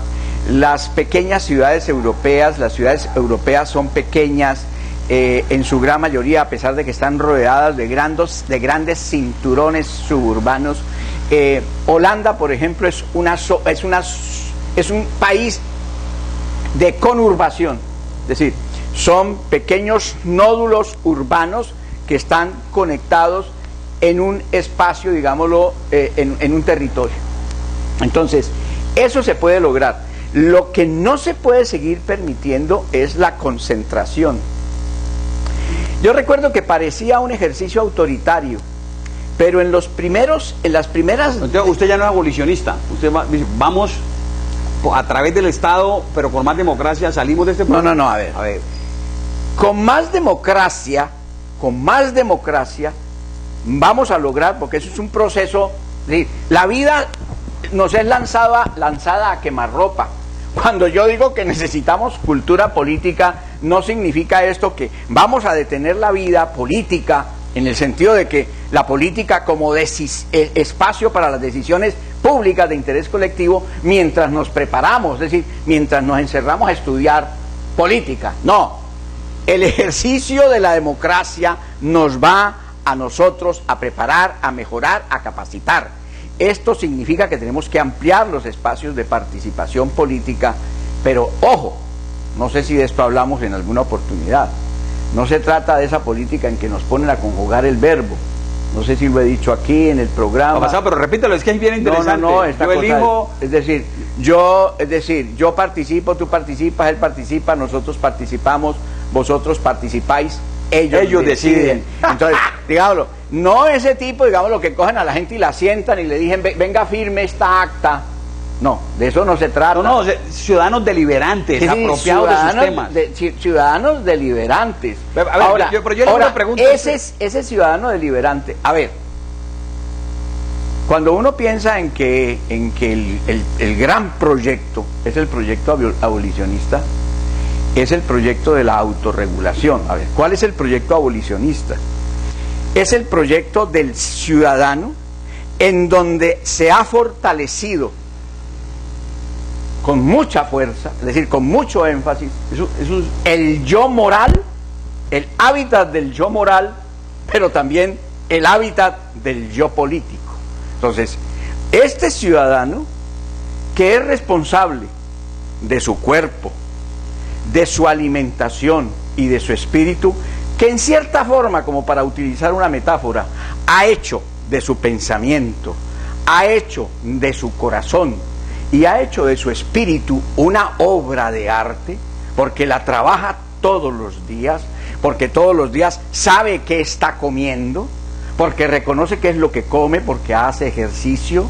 las pequeñas ciudades europeas. Las ciudades europeas son pequeñas en su gran mayoría, a pesar de que están rodeadas de grandes cinturones suburbanos. Holanda, por ejemplo, es un país de conurbación, es decir, son pequeños nódulos urbanos que están conectados en un espacio, digámoslo, en un territorio. Entonces, eso se puede lograr. Lo que no se puede seguir permitiendo es la concentración. Yo recuerdo que parecía un ejercicio autoritario, pero en las primeras... Usted ya no es abolicionista, usted dice, vamos a través del Estado, pero con más democracia, salimos de este problema. No, a ver. Con más democracia, vamos a lograr, porque eso es un proceso, la vida nos es lanzada a quemarropa. Cuando yo digo que necesitamos cultura política, no significa esto que vamos a detener la vida política, en el sentido de que la política como espacio para las decisiones públicas de interés colectivo, mientras nos preparamos, es decir, mientras nos encerramos a estudiar política. No, el ejercicio de la democracia nos va a nosotros a preparar, a mejorar, a capacitar. Esto significa que tenemos que ampliar los espacios de participación política, pero ojo, no sé si de esto hablamos en alguna oportunidad. No se trata de esa política en que nos ponen a conjugar el verbo. No sé si lo he dicho aquí en el programa. Pasado, pero repítelo, es que es bien interesante. No, esta cosa elijo... es decir, yo participo, tú participas, él participa, nosotros participamos, vosotros participáis, ellos deciden. Entonces, digámoslo, no ese tipo, digámoslo, que cogen a la gente y la sientan y le dicen, venga, firme esta acta. No, de eso no se trata. No, ciudadanos deliberantes, sí, apropiados de sus temas. Ciudadanos deliberantes. A ver, ahora, pero yo le hago una pregunta. Ese ciudadano deliberante, a ver, cuando uno piensa en que el gran proyecto es el proyecto abolicionista, es el proyecto de la autorregulación. A ver, ¿cuál es el proyecto abolicionista? Es el proyecto del ciudadano en donde se ha fortalecido con mucha fuerza, es decir, con mucho énfasis, el yo moral, el hábitat del yo moral, pero también el hábitat del yo político. Entonces, este ciudadano que es responsable de su cuerpo, de su alimentación y de su espíritu, que en cierta forma, como para utilizar una metáfora, ha hecho de su pensamiento, ha hecho de su corazón y ha hecho de su espíritu una obra de arte, porque la trabaja todos los días, porque todos los días sabe qué está comiendo, porque reconoce qué es lo que come, porque hace ejercicio,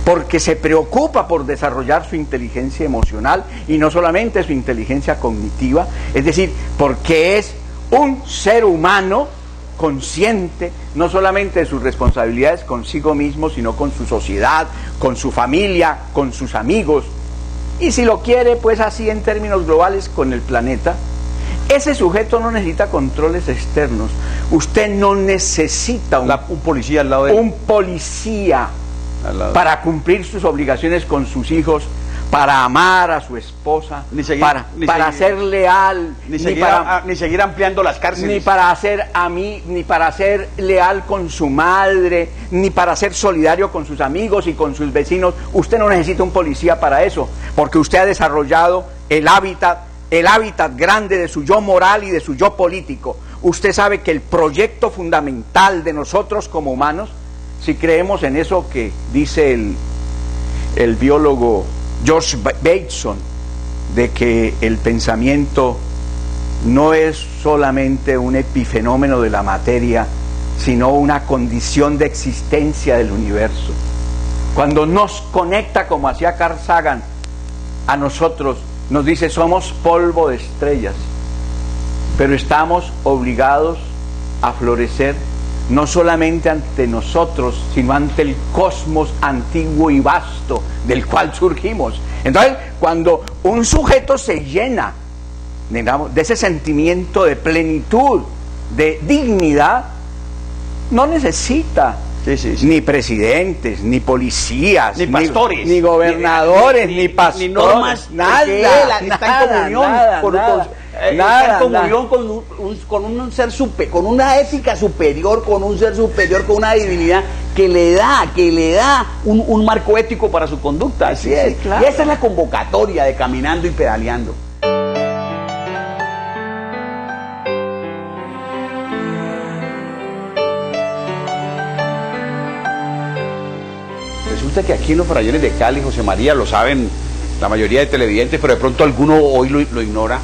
porque se preocupa por desarrollar su inteligencia emocional y no solamente su inteligencia cognitiva, es decir, porque es un ser humano consciente no solamente de sus responsabilidades consigo mismo, sino con su sociedad, con su familia, con sus amigos, y si lo quiere, pues así en términos globales, con el planeta. Ese sujeto no necesita controles externos. Usted no necesita un policía al lado de él. Un policía para cumplir sus obligaciones con sus hijos, para amar a su esposa, para ser leal, ni seguir ampliando las cárceles, ni para ser leal con su madre, ni para ser solidario con sus amigos y con sus vecinos. Usted no necesita un policía para eso, porque usted ha desarrollado el hábitat grande de su yo moral y de su yo político. Usted sabe que el proyecto fundamental de nosotros como humanos, si creemos en eso que dice el biólogo George Bateson, de que el pensamiento no es solamente un epifenómeno de la materia, sino una condición de existencia del universo. Cuando nos conecta, como hacía Carl Sagan, a nosotros, nos dice, somos polvo de estrellas, pero estamos obligados a florecer no solamente ante nosotros, sino ante el cosmos antiguo y vasto del cual surgimos. Entonces, cuando un sujeto se llena, digamos, de ese sentimiento de plenitud, de dignidad, no necesita ni presidentes, ni policías, ni pastores, ni gobernadores, ni pastores, ni normas, nada, está en comunión con un ser super, con una ética superior, con un ser superior, con una divinidad que le da un marco ético para su conducta. Así es, claro. Y esa es la convocatoria de Caminando y Pedaleando. Resulta que aquí en los Farallones de Cali, José María, lo saben la mayoría de televidentes, pero de pronto alguno hoy lo ignora.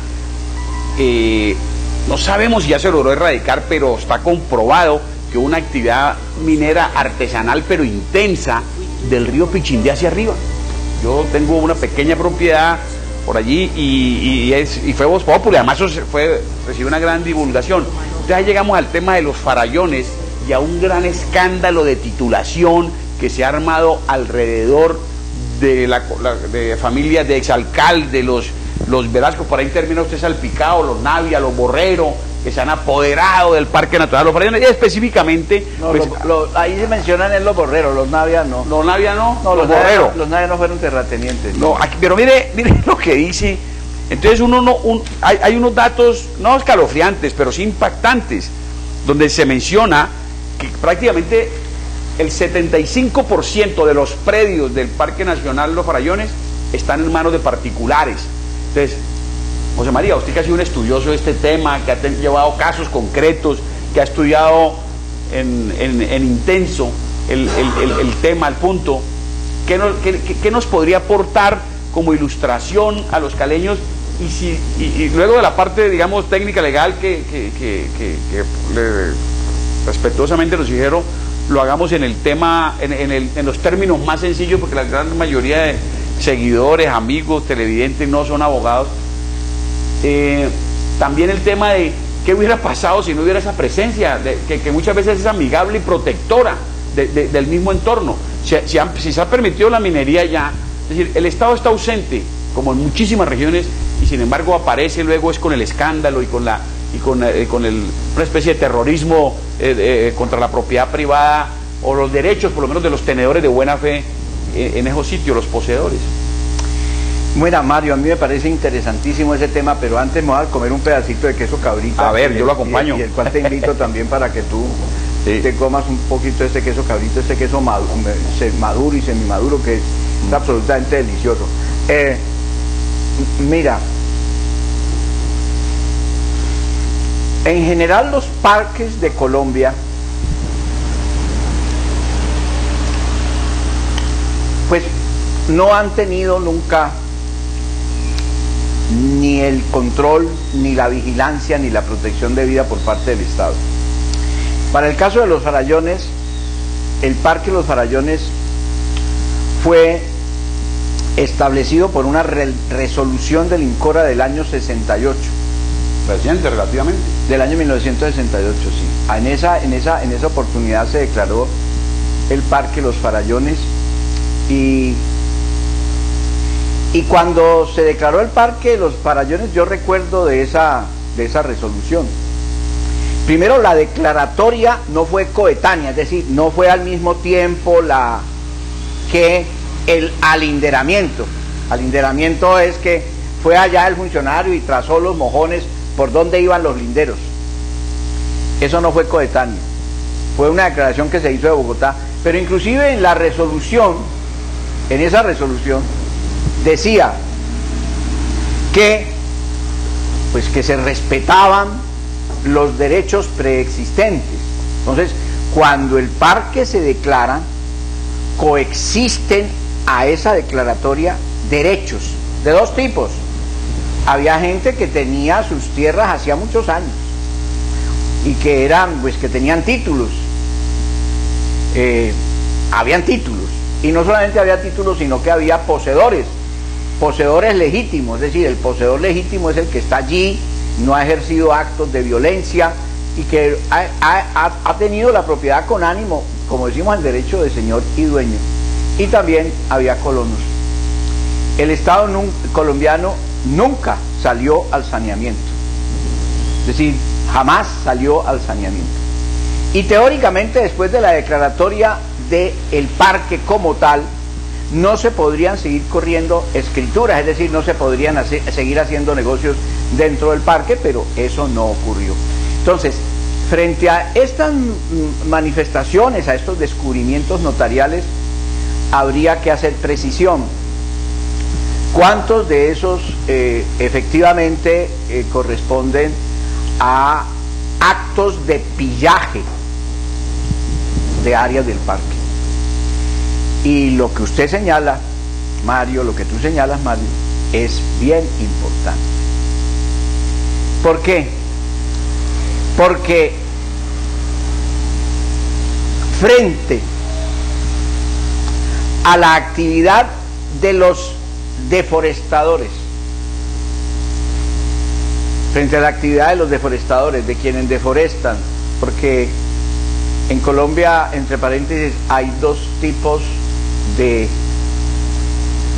No sabemos si ya se logró erradicar, pero está comprobado que una actividad minera artesanal pero intensa del río Pichindé hacia arriba. Yo tengo una pequeña propiedad por allí y fue Voz Populi, además eso recibió una gran divulgación. Entonces ahí llegamos al tema de los farallones y a un gran escándalo de titulación que se ha armado alrededor de familias de exalcaldes, los Velasco, por ahí termina usted Salpicado, los Navia, los Borrero, que se han apoderado del Parque Natural Los Farallones, y específicamente... No, pues, ahí se mencionan los Borreros, los Navia no. Los Navia no, los Borreros. Los Navia no fueron terratenientes. No, aquí, pero mire lo que dice. Entonces hay unos datos, no escalofriantes, pero sí impactantes, donde se menciona que prácticamente el 75% de los predios del Parque Nacional Los Farallones están en manos de particulares. Entonces, José María, usted que ha sido un estudioso de este tema, que ha llevado casos concretos, que ha estudiado en intenso el tema, el punto, ¿qué nos podría aportar como ilustración a los caleños? Y luego de la parte, digamos, técnica legal que respetuosamente nos dijeron, lo hagamos en el tema, en los términos más sencillos, porque la gran mayoría de seguidores, amigos, televidentes no son abogados. También el tema de qué hubiera pasado si no hubiera esa presencia, que muchas veces es amigable y protectora del mismo entorno. Si se ha permitido la minería ya, es decir, el Estado está ausente, como en muchísimas regiones, y sin embargo aparece luego es con el escándalo y con una especie de terrorismo contra la propiedad privada o los derechos, por lo menos de los tenedores de buena fe en esos sitios, los poseedores. Bueno, Mario, a mí me parece interesantísimo ese tema, pero antes me voy a comer un pedacito de queso cabrito. A ver, yo lo acompaño. Y el cual te invito también para que tú te comas un poquito de este queso cabrito, este queso maduro y semimaduro, que es absolutamente delicioso. Mira, en general los parques de Colombia, pues no han tenido nunca ni el control, ni la vigilancia, ni la protección debida por parte del Estado. Para el caso de los Farallones, el Parque Los Farallones fue establecido por una resolución del INCORA del año 68. Reciente, relativamente. Del año 1968, sí. En esa oportunidad se declaró el Parque Los Farallones y cuando se declaró el Parque Los Farallones, yo recuerdo de esa resolución. Primero, la declaratoria no fue coetánea, es decir, no fue al mismo tiempo que el alinderamiento. Alinderamiento es que fue allá el funcionario y trazó los mojones por donde iban los linderos. Eso no fue coetáneo, fue una declaración que se hizo de Bogotá, pero inclusive en la resolución, en esa resolución, decía que se respetaban los derechos preexistentes. Entonces, cuando el parque se declara, coexisten a esa declaratoria derechos de dos tipos. Había gente que tenía sus tierras hacía muchos años y que que tenían títulos. Habían títulos, y no solamente había títulos, sino que había poseedores legítimos, es decir, el poseedor legítimo es el que está allí, no ha ejercido actos de violencia y que ha tenido la propiedad con ánimo, como decimos, el derecho de señor y dueño. Y también había colonos. El Estado colombiano nunca salió al saneamiento, es decir, jamás salió al saneamiento. Y teóricamente, después de la declaratoria del parque como tal, no se podrían seguir corriendo escrituras, es decir, no se podrían seguir haciendo negocios dentro del parque, pero eso no ocurrió. Entonces, frente a estas manifestaciones, a estos descubrimientos notariales, habría que hacer precisión. ¿Cuántos de esos efectivamente corresponden a actos de pillaje de áreas del parque? Y lo que usted señala, Mario, lo que tú señalas, Mario, es bien importante. ¿Por qué? Porque frente a la actividad de los deforestadores, de quienes deforestan, porque en Colombia, entre paréntesis, hay dos tipos de,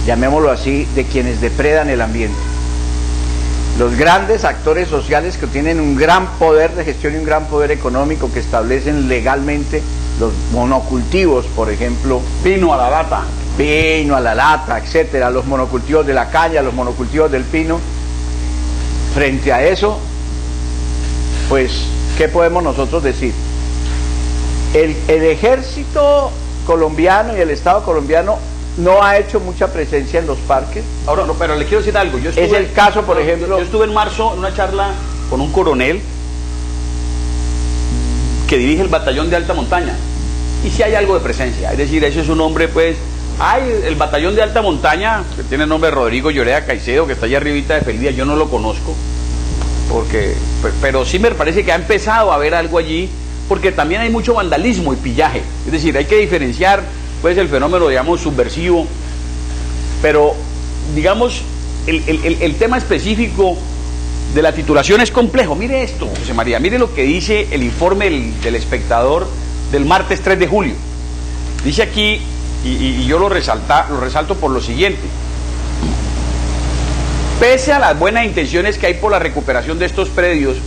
llamémoslo así, de quienes depredan el ambiente. Los grandes actores sociales que tienen un gran poder de gestión y un gran poder económico, que establecen legalmente los monocultivos, por ejemplo, Pino a la lata, etcétera, los monocultivos de la caña, los monocultivos del pino. Frente a eso, pues, ¿qué podemos nosotros decir? El ejército colombiano y el Estado colombiano no ha hecho mucha presencia en los parques. Ahora, no, pero le quiero decir algo. Es el caso, por ejemplo... Yo estuve en marzo en una charla con un coronel que dirige el batallón de alta montaña. Y sí hay algo de presencia. Es decir, ese es un hombre, pues... Hay el batallón de alta montaña, que tiene el nombre de Rodrigo Llorea Caicedo, que está allá arribita de Felida. Yo no lo conozco, pero sí me parece que ha empezado a haber algo allí, porque también hay mucho vandalismo y pillaje. Es decir, hay que diferenciar, pues, el fenómeno, digamos, subversivo, pero, digamos, el tema específico de la titulación es complejo. Mire esto, José María, mire lo que dice el informe del Espectador del martes 3 de julio. Dice aquí, y yo lo resalto por lo siguiente: pese a las buenas intenciones que hay por la recuperación de estos predios,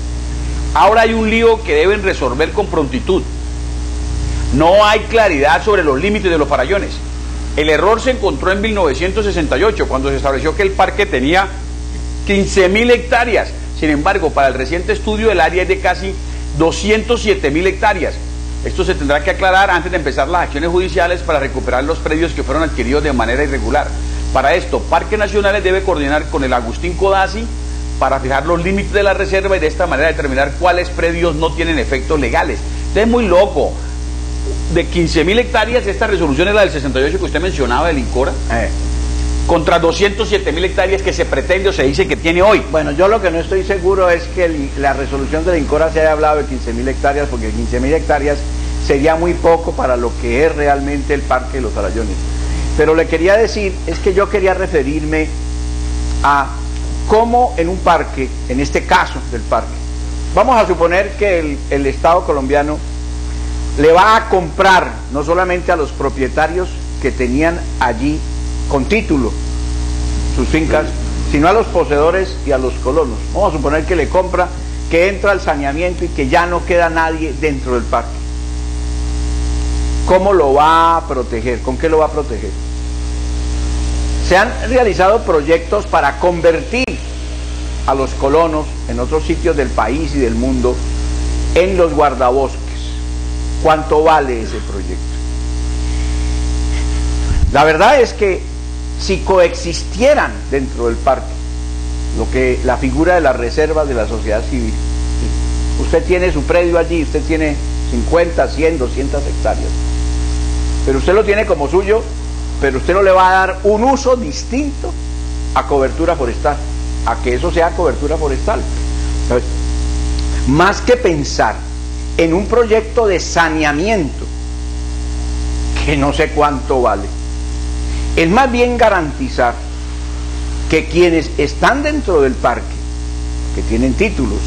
ahora hay un lío que deben resolver con prontitud. No hay claridad sobre los límites de los farallones. El error se encontró en 1968, cuando se estableció que el parque tenía 15.000 hectáreas. Sin embargo, para el reciente estudio, el área es de casi 207.000 hectáreas. Esto se tendrá que aclarar antes de empezar las acciones judiciales para recuperar los predios que fueron adquiridos de manera irregular. Para esto, Parques Nacionales debe coordinar con el Agustín Codazzi para fijar los límites de la reserva y de esta manera determinar cuáles predios no tienen efectos legales. Entonces, es muy loco. De 15.000 hectáreas, esta resolución es la del 68 que usted mencionaba, del INCORA, contra 207.000 hectáreas que se pretende o se dice que tiene hoy. Bueno, yo lo que no estoy seguro es que la resolución del INCORA se haya hablado de 15.000 hectáreas, porque 15.000 hectáreas sería muy poco para lo que es realmente el Parque de los Farallones. Pero le quería decir, es que yo quería referirme a cómo en un parque, en este caso del parque, vamos a suponer que el Estado colombiano le va a comprar no solamente a los propietarios que tenían allí con título sus fincas, sino a los poseedores y a los colonos. Vamos a suponer que le compra, que entra al saneamiento y que ya no queda nadie dentro del parque. ¿Cómo lo va a proteger? ¿Con qué lo va a proteger? Se han realizado proyectos para convertir a los colonos en otros sitios del país y del mundo en los guardabosques. ¿Cuánto vale ese proyecto? La verdad es que si coexistieran dentro del parque la figura de las reservas de la sociedad civil, usted tiene su predio allí, usted tiene 50, 100, 200 hectáreas, pero usted lo tiene como suyo, pero usted no le va a dar un uso distinto a cobertura forestal, a que eso sea cobertura forestal. ¿Sabes? Más que pensar en un proyecto de saneamiento, que no sé cuánto vale, es más bien garantizar que quienes están dentro del parque, que tienen títulos,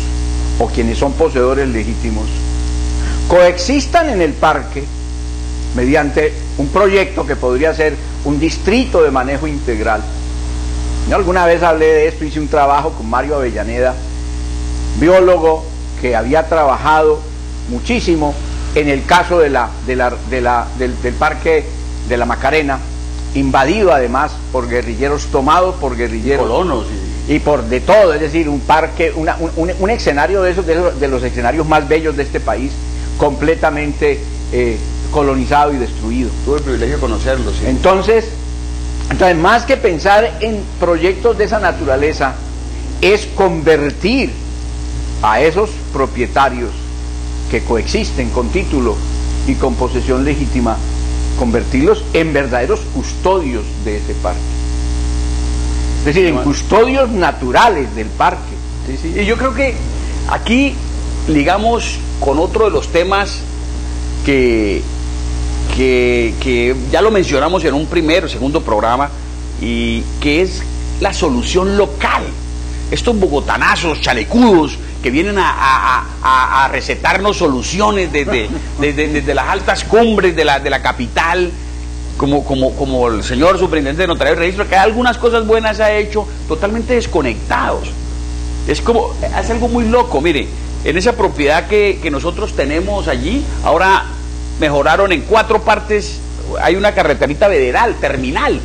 o quienes son poseedores legítimos, coexistan en el parque mediante un proyecto que podría ser un distrito de manejo integral. Yo alguna vez hablé de esto, hice un trabajo con Mario Avellaneda, biólogo que había trabajado muchísimo En el caso del Parque de la Macarena, invadido además por guerrilleros, tomados por guerrilleros, colonos y por de todo, es decir, un parque, un escenario de los escenarios más bellos de este país, completamente colonizado y destruido. Tuve el privilegio de conocerlo, sí. Entonces, más que pensar en proyectos de esa naturaleza, es convertir a esos propietarios que coexisten con título y con posesión legítima, convertirlos en verdaderos custodios de ese parque. Es decir, en custodios naturales del parque. Sí, sí. Y yo creo que aquí ligamos con otro de los temas que ya lo mencionamos en un primer o segundo programa, y que es la solución local. Estos bogotanazos, chalecudos, que vienen a recetarnos soluciones desde las altas cumbres de la capital, como el señor superintendente de Notario y Registro, que algunas cosas buenas ha hecho, totalmente desconectados. Es algo muy loco. Mire, en esa propiedad que nosotros tenemos allí, ahora mejoraron en 4 partes, hay una carreterita federal, terminal,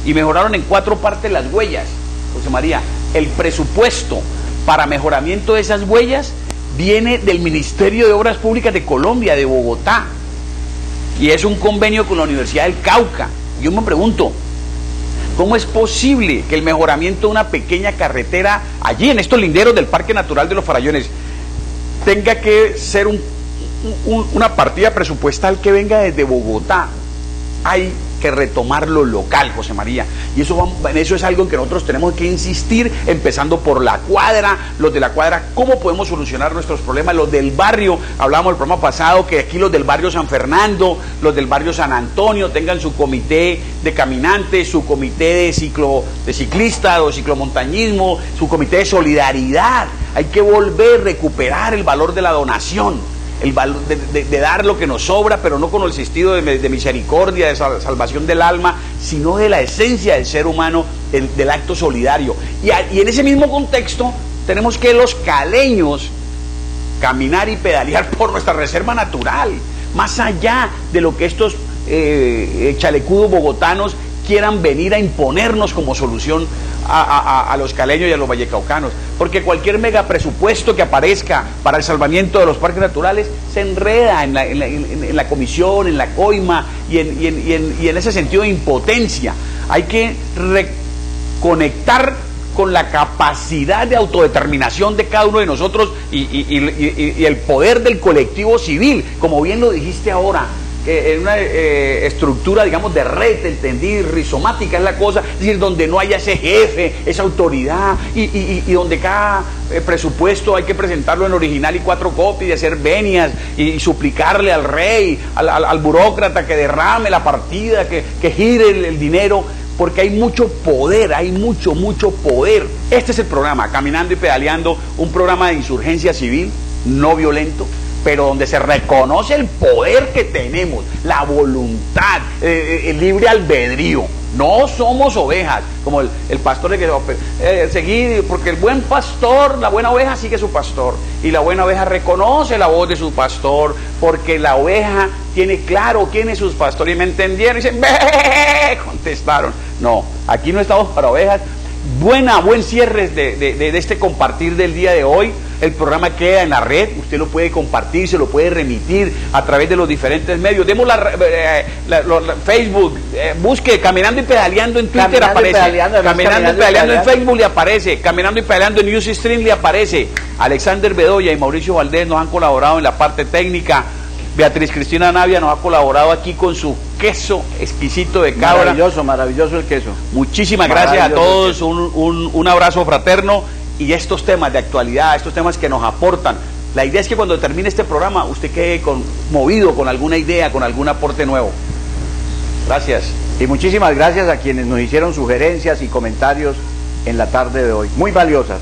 y mejoraron en 4 partes las huellas. José María, el presupuesto para mejoramiento de esas huellas viene del Ministerio de Obras Públicas de Colombia, de Bogotá, y es un convenio con la Universidad del Cauca. Yo me pregunto, ¿cómo es posible que el mejoramiento de una pequeña carretera allí en estos linderos del Parque Natural de los Farallones tenga que ser una partida presupuestal que venga desde Bogotá? Hay que retomar lo local, José María, y eso es algo en que nosotros tenemos que insistir, empezando por la cuadra, los de la cuadra, cómo podemos solucionar nuestros problemas, los del barrio, hablábamos el programa pasado que aquí los del barrio San Fernando, los del barrio San Antonio tengan su comité de caminantes, su comité de ciclistas o ciclomontañismo, su comité de solidaridad. Hay que volver a recuperar el valor de la donación, el valor de dar lo que nos sobra, pero no con el sentido de misericordia, de salvación del alma, sino de la esencia del ser humano, del acto solidario. Y en ese mismo contexto tenemos que los caleños caminar y pedalear por nuestra reserva natural, más allá de lo que estos chalecudos bogotanos quieran venir a imponernos como solución a los caleños y a los vallecaucanos, porque cualquier mega presupuesto que aparezca para el salvamiento de los parques naturales se enreda en la comisión, en la coima y en ese sentido de impotencia. Hay que reconectar con la capacidad de autodeterminación de cada uno de nosotros y el poder del colectivo civil, como bien lo dijiste ahora, en una estructura, digamos, de red, entendí, rizomática es la cosa, es decir, donde no haya ese jefe, esa autoridad, y donde cada presupuesto hay que presentarlo en original y 4 copias, y hacer venias, y suplicarle al rey, al burócrata que derrame la partida, que gire el dinero, porque hay mucho poder, hay mucho poder. Este es el programa, Caminando y Pedaleando, un programa de insurgencia civil, no violento, pero donde se reconoce el poder que tenemos, la voluntad, el libre albedrío. No somos ovejas, como el pastor que seguir, porque el buen pastor, la buena oveja sigue su pastor, y la buena oveja reconoce la voz de su pastor, porque la oveja tiene claro quién es su pastor. Y me entendieron, y dicen, ¡bé! Contestaron. No, aquí no estamos para ovejas. Buen cierre de este compartir del día de hoy. El programa queda en la red, usted lo puede compartir, se lo puede remitir a través de los diferentes medios. Demos Facebook, busque Caminando y Pedaleando en Twitter, aparece. Caminando y Pedaleando en Facebook le aparece. Caminando y Pedaleando en Newsstream le aparece. Alexander Bedoya y Mauricio Valdés nos han colaborado en la parte técnica. Beatriz Cristina Navia nos ha colaborado aquí con su queso exquisito de cabra. Maravilloso el queso. Muchísimas gracias a todos, un abrazo fraterno. Y estos temas de actualidad, estos temas que nos aportan, la idea es que cuando termine este programa usted quede conmovido con alguna idea, con algún aporte nuevo. Gracias. Y muchísimas gracias a quienes nos hicieron sugerencias y comentarios en la tarde de hoy, muy valiosas.